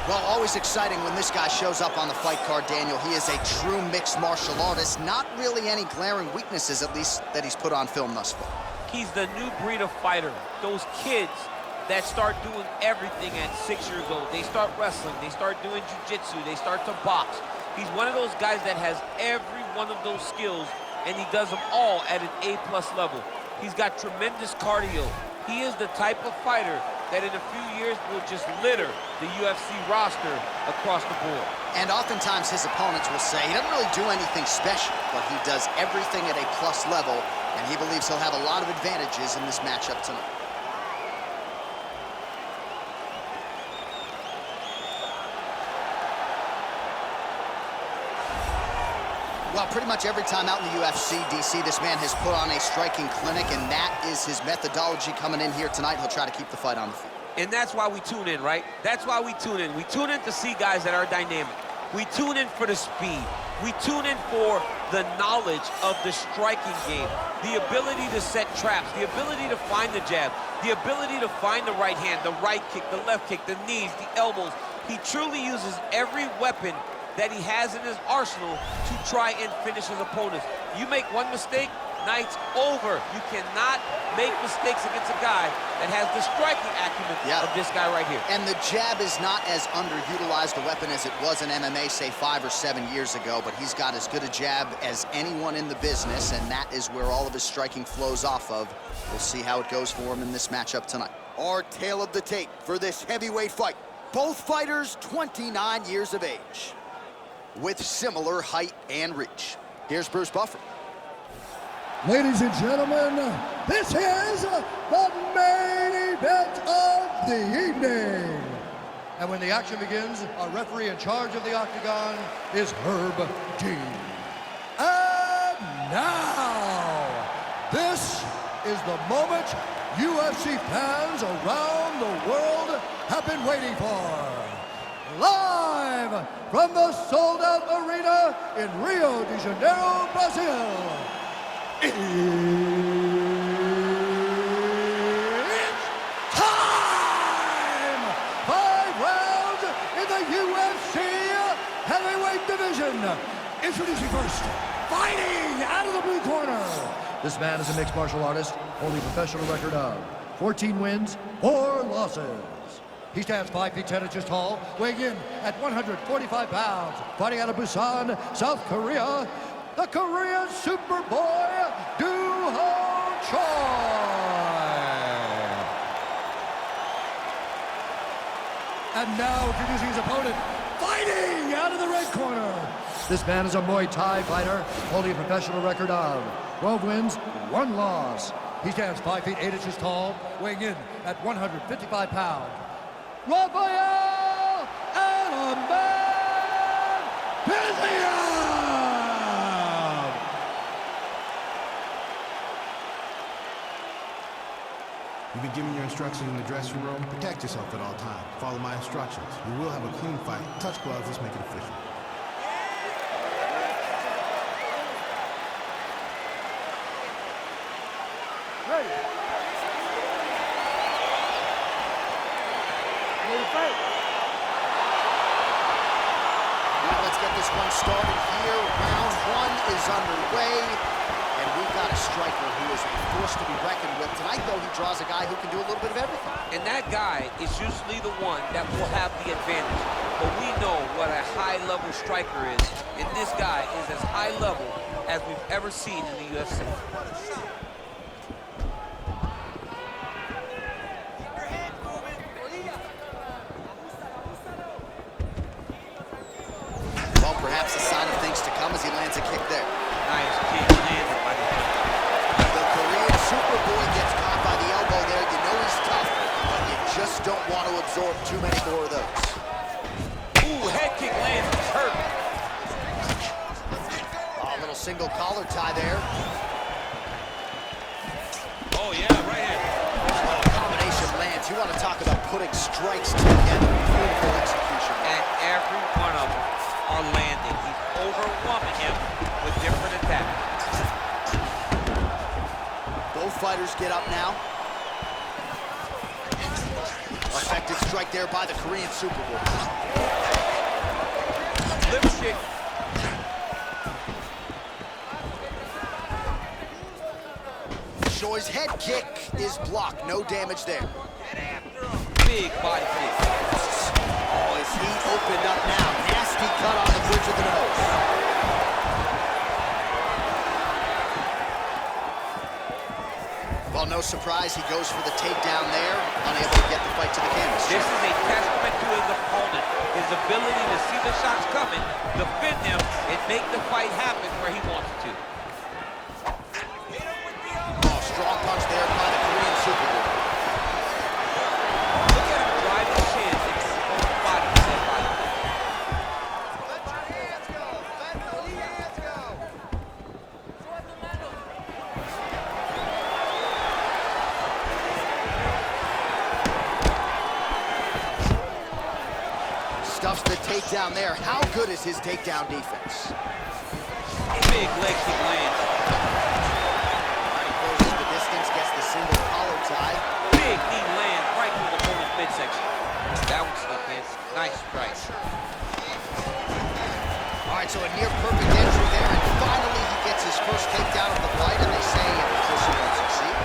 Well, always exciting when this guy shows up on the fight card, Daniel. He is a true mixed martial artist. Not really any glaring weaknesses, at least, that he's put on film thus far. He's the new breed of fighter. Those kids that start doing everything at 6 years old. They start wrestling, they start doing jiu-jitsu, they start to box. He's one of those guys that has every one of those skills, and he does them all at an A+ level. He's got tremendous cardio. He is the type of fighter that in a few years will just litter the UFC roster across the board. And oftentimes his opponents will say he doesn't really do anything special, but he does everything at a plus level, and he believes he'll have a lot of advantages in this matchup tonight. Well, pretty much every time out in the UFC, DC, this man has put on a striking clinic, and that is his methodology coming in here tonight. He'll try to keep the fight on the field. And that's why we tune in, right? That's why we tune in. We tune in to see guys that are dynamic. We tune in for the speed. We tune in for the knowledge of the striking game, the ability to set traps, the ability to find the jab, the ability to find the right hand, the right kick, the left kick, the knees, the elbows. He truly uses every weapon that he has in his arsenal to try and finish his opponents. You make one mistake, night's over. You cannot make mistakes against a guy that has the striking acumen of this guy right here. And the jab is not as underutilized a weapon as it was in MMA, say 5 or 7 years ago, but he's got as good a jab as anyone in the business, and that is where all of his striking flows off of. We'll see how it goes for him in this matchup tonight. Our tale of the tape for this heavyweight fight. Both fighters 29 years of age, with similar height and reach. Here's Bruce Buffer. Ladies and gentlemen, this is the main event of the evening. And when the action begins, our referee in charge of the octagon is Herb Dean. And now, this is the moment UFC fans around the world have been waiting for. Live from the sold-out arena in Rio de Janeiro, Brazil. It's time! 5 rounds in the UFC heavyweight division. Introducing first, fighting out of the blue corner. This man is a mixed martial artist, holding a professional record of 14 wins, 4 losses. He stands 5 feet 10 inches tall, weighing in at 145 pounds, fighting out of Busan, South Korea, the Korean Superboy, Do-Ho Choi. And now introducing his opponent, fighting out of the red corner. This man is a Muay Thai fighter, holding a professional record of 12 wins, 1 loss. He stands 5 feet 8 inches tall, weighing in at 155 pounds. Rafael Adaman Pizian! You've been given your instructions in the dressing room. Protect yourself at all times. Follow my instructions. You will have a clean fight. Touch gloves. Let's make it official. Ready. Now let's get this one started here. Round 1 is underway, and we've got a striker who is a force to be reckoned with. Tonight, though, he draws a guy who can do a little bit of everything. And that guy is usually the one that will have the advantage. But we know what a high-level striker is, and this guy is as high level as we've ever seen in the UFC. Well, perhaps a sign of things to come as he lands a kick there. Nice kick landed by the The Korean Superboy gets caught by the elbow there. You know he's tough, but you just don't want to absorb too many more of those. Ooh, head kick lands. He's hurt. Oh, a little single collar tie there. Oh, yeah, right hand. Oh, combination lands. You want to talk about putting strikes together. Beautiful execution. And every one of them are landing. He's overwhelming him with different attacks. Both fighters get up now. Effective strike there by the Korean Superboy. Lip kick. Choi's head kick is blocked. No damage there. Big body kick. Oh, his heat opened up now. Nasty cut on the bridge of the nose. Well, no surprise, he goes for the takedown there, unable to get the fight to the canvas. This is a testament to his opponent, his ability to see the shots coming, defend them, and make the fight happen where he wants to. Oh, strong punch there by the Korean Superboy. Look at him drive his shin into his own body with that body. Stuffs the takedown there. How good is his takedown defense? Big leg kick lands. He closes the distance, gets the single collar tie. Big knee lands right through the opponent's midsection. That one slipped in. Nice strike. All right, so a near perfect entry there, and finally he gets his first takedown of the fight, and they say this won't succeed.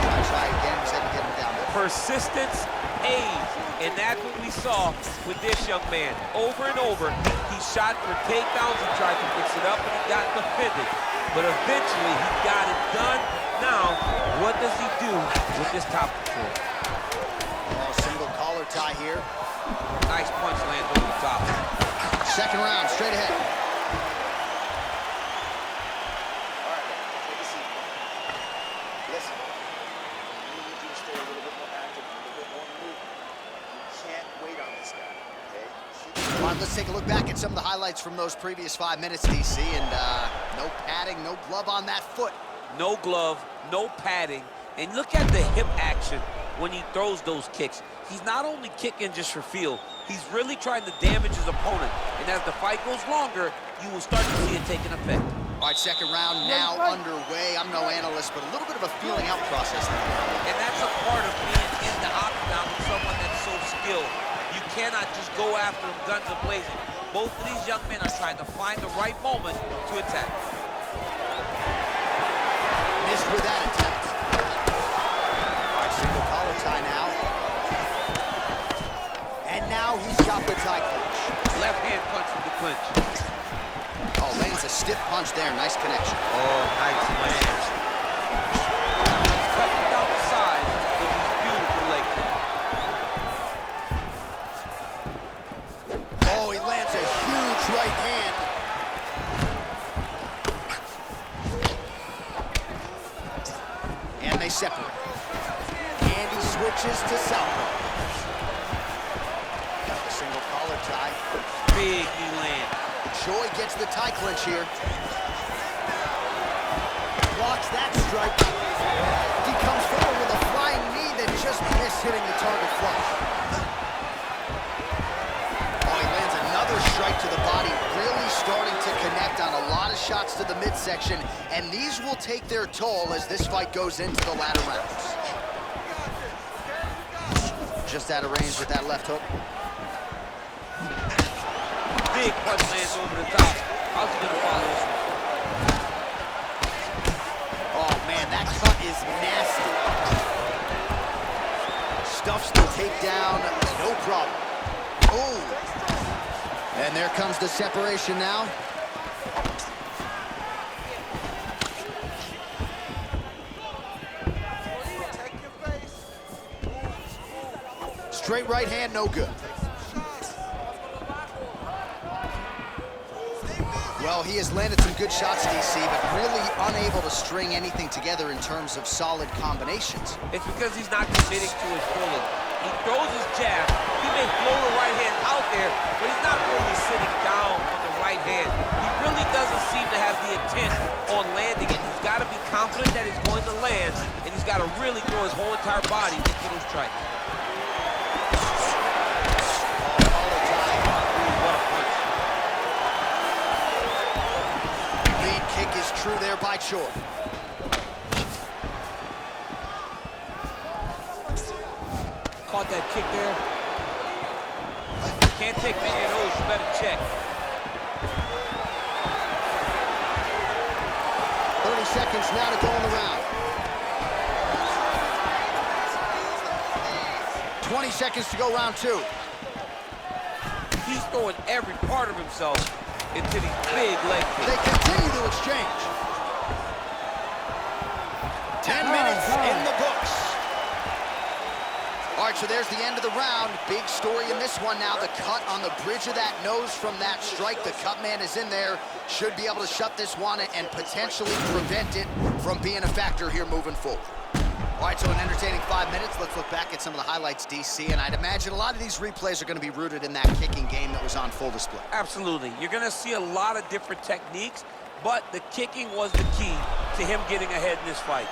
I try again, was able to get him down there. Persistence pays, and that's what we saw with this young man. Over and over, he shot for takedowns, he tried to mix it up, and he got defended. But eventually, he got it done. Now, what does he do with this top control? Oh, single collar tie here. Nice punch lands over the top. Second round, straight ahead. Listen, we need you to stay a little bit more active, a little bit more movement. You can't wait on this guy, okay? All right, let's take a look back at some of the highlights from those previous 5 minutes, DC, and no padding, no glove on that foot. No glove, no padding, and look at the hip action when he throws those kicks. He's not only kicking just for feel, he's really trying to damage his opponent. And as the fight goes longer, you will start to see it taking effect. All right, second round now underway. I'm no analyst, but a little bit of a feeling out process there. And that's a part of being in the octagon with someone that's so skilled. You cannot just go after him guns a-blazing. Both of these young men are trying to find the right moment to attack. Missed with that attempt. All right, single collar tie now. And now he's got the tie clinch. Left hand punch from the clinch. Oh, lands a stiff punch there. Nice connection. Oh, nice lands. Cutting down the side with his beautiful leg kick. Oh, he lands a huge right hand. And they separate. And he switches to southpaw. Got the single collar tie. Big knee land. Choi gets the tie clinch here. Blocks that strike. He comes forward with a flying knee that just missed hitting the target flush. Oh, he lands another strike to the body, really starting to connect on a lot of shots to the midsection, and these will take their toll as this fight goes into the latter rounds. Just out of range with that left hook. Big punch lands over the top. How's he gonna follow this one? Oh man, that cut is nasty. Stuffs the takedown, no problem. Oh, and there comes the separation now. Straight right hand, no good. Well, he has landed some good shots, DC, but really unable to string anything together in terms of solid combinations. It's because he's not committing to his pulling. He throws his jab. He may blow the right hand out there, but he's not really sitting down on the right hand. He really doesn't seem to have the intent on landing it. He's got to be confident that it's going to land, and he's got to really throw his whole entire body into those strikes. Is true there by Choi. caught that kick there. Can't take many of those, you better check. 30 seconds now to go in the round. 20 seconds to go round 2. He's throwing every part of himself into these big leg kicks. They continue to exchange. 10 minutes in the books. All right, so there's the end of the round. Big story in this one now. The cut on the bridge of that nose from that strike. The cut man is in there. Should be able to shut this one and potentially prevent it from being a factor here moving forward. All right, so an entertaining 5 minutes. Let's look back at some of the highlights, DC, and I'd imagine a lot of these replays are going to be rooted in that kicking game that was on full display. Absolutely. You're going to see a lot of different techniques, but the kicking was the key to him getting ahead in this fight.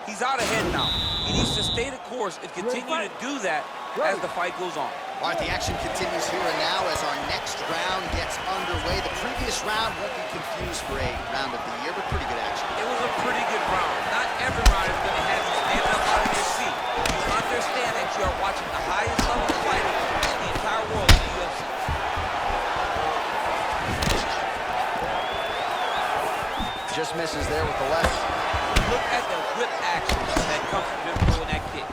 He's out ahead now. He needs to stay the course and continue to do that as the fight goes on. All right, the action continues here and now as our next round gets underway. The previous round won't be confused for a round of the year, but pretty good action. It was a pretty good round. Not every round is going to have you standing up out of your seat. You understand that you are watching the highest level of fighting in the entire world in the UFC. Just misses there with the left. Look at the whip action that comes from him throwing that kick.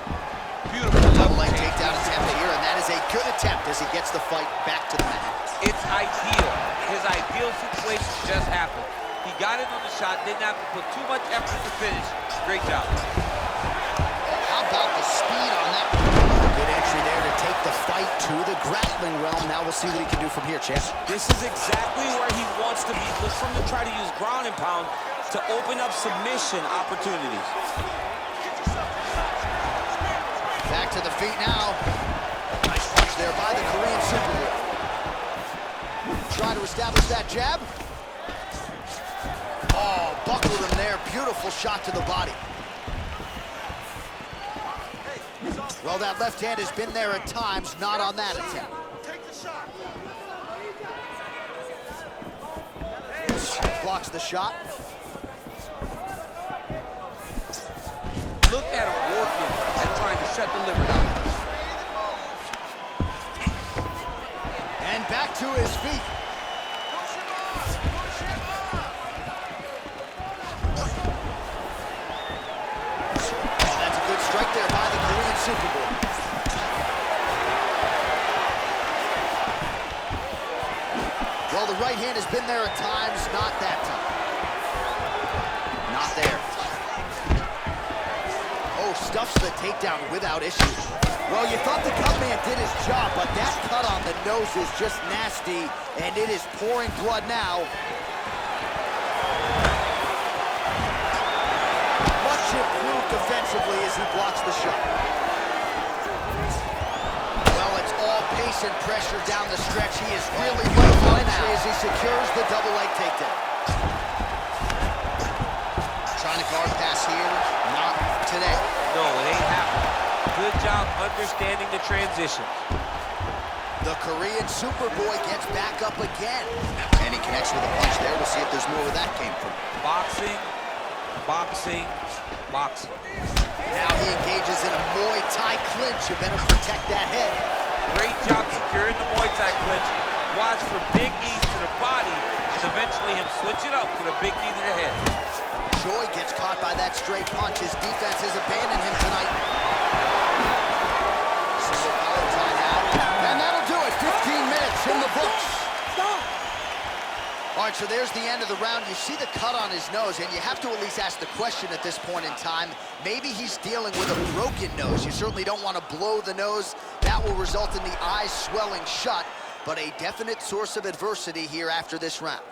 Beautiful Double leg takedown attempt here, and that is a good attempt as he gets the fight back to the mat. It's ideal. His ideal situation just happened. He got in on the shot, didn't have to put too much effort to finish. Great job. How about the speed on that? Good entry there to take the fight to the grappling realm. Now we'll see what he can do from here, champ. This is exactly where he wants to be. Look for him to try to use ground and pound to open up submission opportunities. Back to the feet now. Nice punch there by the Korean Superboy. Trying to establish that jab. Oh, buckled him there. Beautiful shot to the body. Well, that left hand has been there at times, not on that attempt. Blocks the shot. Look at him working and trying to shut the liver down. And back to his feet. Oh, that's a good strike there by the Korean Superboy. Well, the right hand has been there at times, not that time. Not there. Oh, stuffs the takedown without issue. Well, you thought the cut man did his job, but that cut on the nose is just nasty, and it is pouring blood now. Much improved defensively as he blocks the shot. Well, it's all pace and pressure down the stretch. He is really good for entry as he secures the double leg takedown. Trying to guard pass here, not today. No, it ain't happening. Good job understanding the transition. The Korean Superboy gets back up again. And he connects with a punch there. We'll see if there's more where that came from. Boxing, boxing, boxing. Now he engages in a Muay Thai clinch. You better protect that head. Great job securing the Muay Thai clinch. Watch for big knees to the body and eventually him switch it up with a big knee to the head. Choi gets caught by that straight punch. His defense has abandoned him tonight. Single collar timeout. And that'll do it. 15 minutes in the books. All right, so there's the end of the round. You see the cut on his nose, and you have to at least ask the question at this point in time. Maybe he's dealing with a broken nose. You certainly don't want to blow the nose. That will result in the eyes swelling shut, but a definite source of adversity here after this round.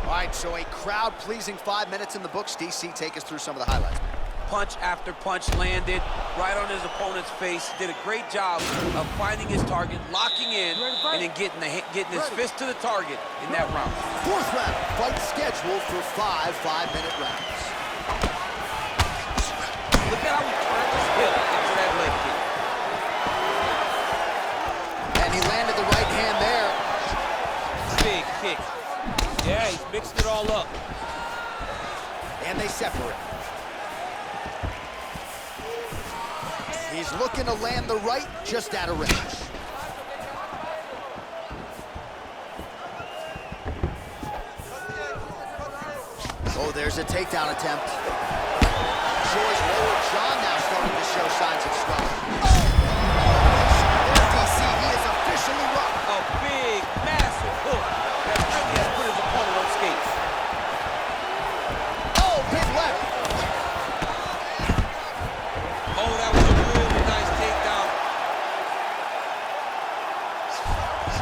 All right, so a crowd-pleasing 5 minutes in the books. DC, take us through some of the highlights. Punch after punch landed right on his opponent's face. Did a great job of finding his target, locking in, and then getting his fist to the target in that round. Fourth round, fight scheduled for 5 5-minute rounds. Look at how he turned his hip into that leg kick. And he landed the right hand there. Big kick. Yeah, he's mixed it all up. And they separate. He's looking to land the right, just out of range. Oh, there's a takedown attempt. Shaw's lower jaw now starting to show signs of swelling. There, DC, he is officially rocked. A big, massive hook that really has put his opponent on skates. Oh, big left. Oh, that was a really nice takedown.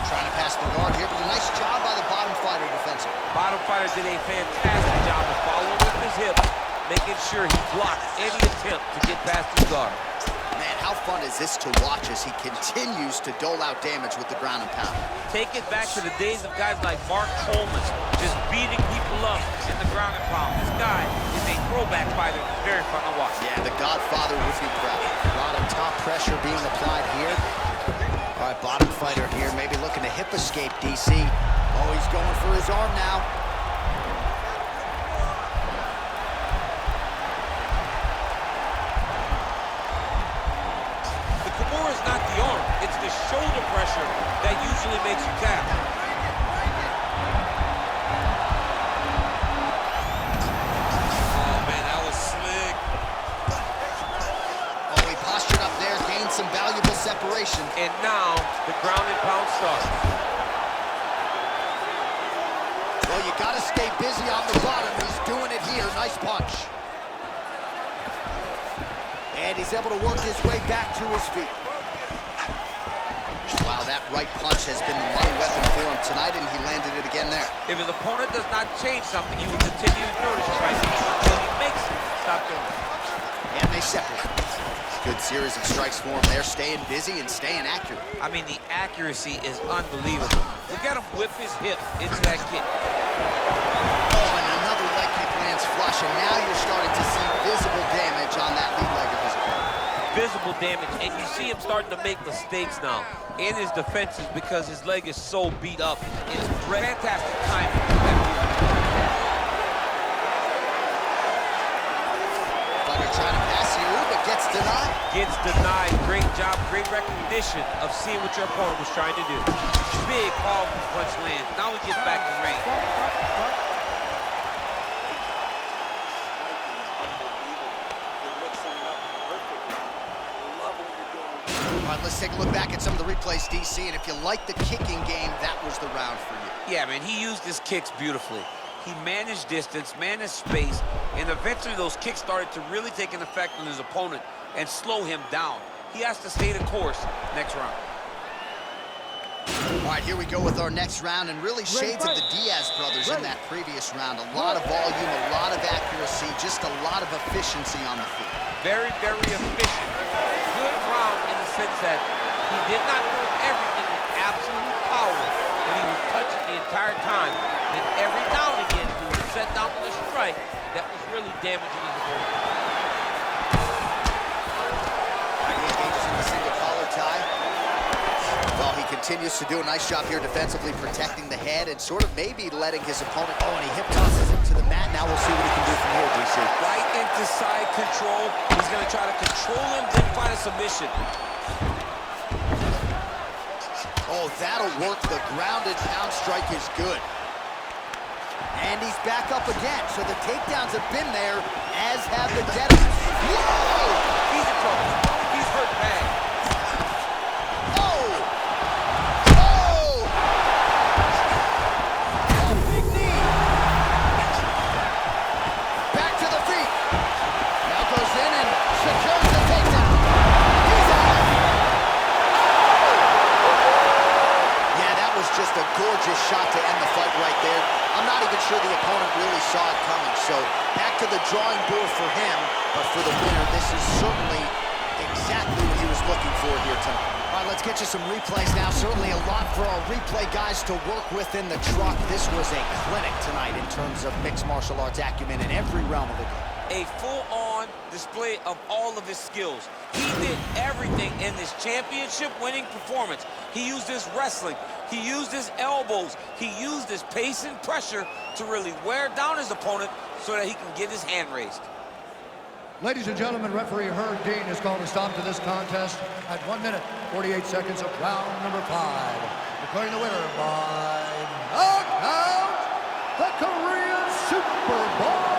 Trying to pass the guard here, but a nice job by the bottom fighter defensively. Bottom fighter did a fantastic job of following with his hip, making sure he blocked any attempt to get past his guard. Man, how fun is this to watch as he continues to dole out damage with the ground and pound? Take it back to the days of guys like Mark Coleman, just beating people up in the ground and pound. This guy is a throwback fighter. Very fun to watch. Yeah, the Godfather would be proud. A lot of top pressure being applied here. All right, bottom fighter here, maybe looking to hip escape, DC. Oh, he's going for his arm now. The Kimura is not the arm, it's the shoulder pressure that usually makes you tap. Oh man, that was slick. Oh, he postured up there, gained some valuable separation. And now, the ground and pound starts. Well, you gotta stay busy on the bottom. He's doing it here. Nice punch. And he's able to work his way back to his feet. Wow, that right punch has been the money weapon for him tonight, and he landed it again there. If his opponent does not change something, he will continue to throw this strike until he makes it stop doing it. And they separate. Good series of strikes for him there, staying busy and staying accurate. I mean, the accuracy is unbelievable. Look at him whip his hip into that kick. Oh, and another leg kick lands flush, and now you're starting to see visible damage on that lead leg of his opponent. Visible damage, and you see him starting to make mistakes now in his defenses because his leg is so beat up. It's fantastic timing. Trying to pass you, but gets denied. Gets denied. Great job, great recognition of seeing what your opponent was trying to do. Big, powerful punch lands. Now he gets back in range. All right, let's take a look back at some of the replays, DC, and if you like the kicking game, that was the round for you. Yeah, man, he used his kicks beautifully. He managed distance, managed space, and eventually those kicks started to really take an effect on his opponent and slow him down. He has to stay the course next round. All right, here we go with our next round, and really shades of the Diaz brothers in that previous round. A lot of volume, a lot of accuracy, just a lot of efficiency on the feet. Very, very efficient. Good round in the sense that he did not throw everything with absolute power, but he was touching the entire time. And every now and again, he was set down with a strike that was really damaging his opponent. He engages in the single collar tie. Well, he continues to do a nice job here defensively, protecting the head and sort of maybe letting his opponent. Oh, and he hip tosses him to the mat. Now we'll see what he can do from here, DC. Right into side control. He's going to try to control him, then find a submission. Oh, that'll work. The grounded pound strike is good. And he's back up again. So the takedowns have been there, as have the deadlifts. Whoa! He's in trouble. He's hurt bad. Oh! Oh! Oh, big knee! Back to the feet. Now goes in and secures the takedown. He's out! Yeah, that was just a gorgeous shot to end the fight right there. I'm not even sure the opponent really saw it coming. So back to the drawing board for him. But for the winner, this is certainly exactly what he was looking for here tonight. All right, let's get you some replays now. Certainly a lot for our replay guys to work with in the truck. This was a clinic tonight in terms of mixed martial arts acumen in every realm of the game. A full-on display of all of his skills. He did everything in this championship-winning performance. He used his wrestling. He used his elbows. He used his pace and pressure to really wear down his opponent so that he can get his hand raised. Ladies and gentlemen, referee Herb Dean has called a stop to this contest at 1 minute, 48 seconds of round number 5. Declaring the winner by knockout, the Korean Superboy,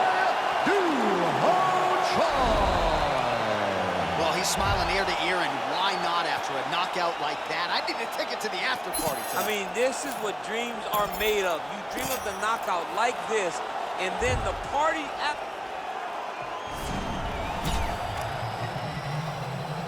Well, he's smiling ear to ear, and why not after a knockout like that? I need a ticket to the after party tonight. I mean, this is what dreams are made of. You dream of the knockout like this, and then the party after.